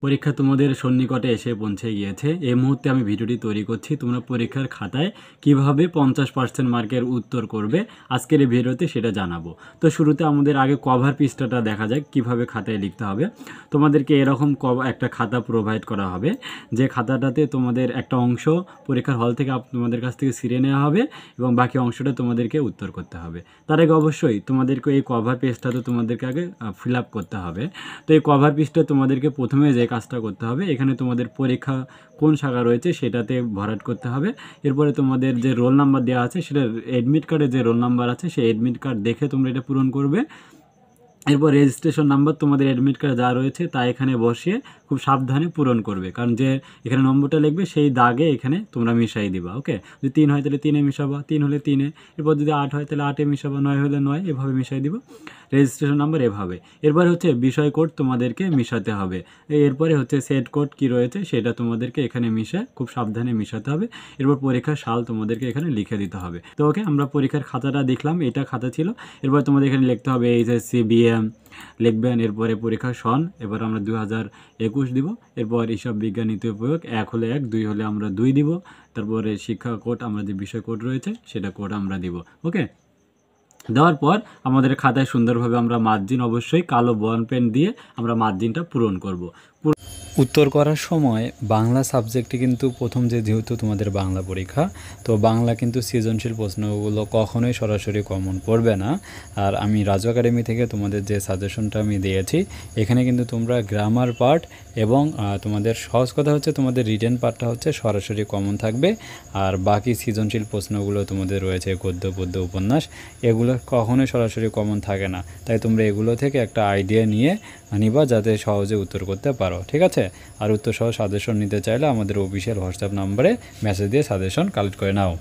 পরীক্ষা তোমাদের সন্নিকটে এসে পৌঁছে গিয়েছে। এই মুহূর্তে আমি ভিডিওটি তৈরি করছি। তোমরা পরীক্ষার খাতায় কিভাবে 50% মার্কের উত্তর করবে আজকের এই ভিডিওতে সেটা জানাবো। তো শুরুতে আমাদের আগে কভার পৃষ্ঠাটা দেখা যাক কিভাবে খাতায় লিখতে হবে। তোমাদেরকে এরকম একটা খাতা প্রোভাইড করা হবে, যে খাতাটাতে তোমাদের একটা অংশ পরীক্ষার হল থেকে তোমাদের কাছ থেকে ছিঁড়ে নেওয়া হবে এবং বাকি অংশটা তোমাদেরকে উত্তর করতে হবে। তার আগে অবশ্যই তোমাদেরকে এই কভার পেজটাতে তোমাদেরকে আগে ফিল আপ করতে হবে। তো এই কভার পেজটা তোমাদেরকে প্রথমে যে কাজটা করতে হবে, এখানে তোমাদের পরীক্ষা কোন শাখা রয়েছে সেটাতে ভরাট করতে হবে। এরপরে তোমাদের যে রোল নাম্বার দেওয়া আছে সেটা অ্যাডমিট কার্ডে যে রোল নাম্বার আছে সেই অ্যাডমিট কার্ড দেখে তোমরা এটা পূরণ করবে। এরপর রেজিস্ট্রেশন নাম্বার তোমাদের অ্যাডমিট কার্ডে যা রয়েছে তা এখানে বসিয়ে খুব সাবধানে পূরণ করবে, কারণ যে এখানে নম্বরটা লিখবে সেই দাগে এখানে তোমরা মিশাই দিবা। ওকে, যদি 3 হয় তাহলে 3-এ মিশাবা, 3 হলে 3-এ, এরপর যদি 8 হয় তাহলে 8-এ মিশাবা, 9 হলে 9, এভাবে মিশাই দিব। রেজিস্ট্রেশন নাম্বার এভাবে। এরপরে হচ্ছে বিষয় কোড তোমাদেরকে মিশাতে হবে। এরপরে হচ্ছে সেট কোড কি রয়েছে সেটা তোমাদেরকে এখানে মিশে খুব সাবধানে মিশাতে হবে। এরপর পরীক্ষার সাল তোমাদেরকে এখানে লিখে দিতে হবে। তো ওকে, আমরা পরীক্ষার খাতাটা দেখলাম, এটা খাতা ছিল। এরপর তোমাদের এখানে লিখতে হবে এইচএসসি বিএম লিখবেন, এরপরে পরীক্ষার সন, এবার আমরা 2021 দিব। এরপর হিসাব বিজ্ঞান নীতি প্রয়োগ 1 হলে 1, 2 হলে আমরা 2 দিব। তারপরে শিক্ষা কোড, আমরা যে বিষয় কোড রয়েছে সেটা কোড আমরা দিব। ওকে, দেওয়ার পর আমাদের খাতায় সুন্দরভাবে আমরা মার্জিন, অবশ্যই কালো বল পেন দিয়ে আমরা মার্জিনটা পূরণ করব। উত্তর করার সময় বাংলা সাবজেক্টে কিন্তু প্রথম যেহেতু তোমাদের বাংলা পরীক্ষা, তো বাংলা কিন্তু সৃজনশীল প্রশ্নগুলো কখনোই সরাসরি কমন পড়বে না। আর আমি রাজু একাডেমি থেকে তোমাদের যে সাজেশনটা আমি দিয়েছি, এখানে কিন্তু তোমরা গ্রামার পার্ট এবং তোমাদের সহজ কথা হচ্ছে তোমাদের রিটেন পার্টটা হচ্ছে সরাসরি কমন থাকবে। আর বাকি সৃজনশীল প্রশ্নগুলো তোমাদের রয়েছে গদ্য পদ্য উপন্যাস, এগুলো কখনোই সরাসরি কমন থাকে না। তাই তোমরা এগুলো থেকে একটা আইডিয়া নিয়ে নিবা যাতে সহজে উত্তর করতে পারো, ঠিক আছে? আর উত্তর সহ সাজেশন নিতে চাইলে আমাদের অফিসিয়াল হোয়াটসঅ্যাপ নাম্বারে মেসেজ দিয়ে সাজেশন কালেক্ট করে নাও।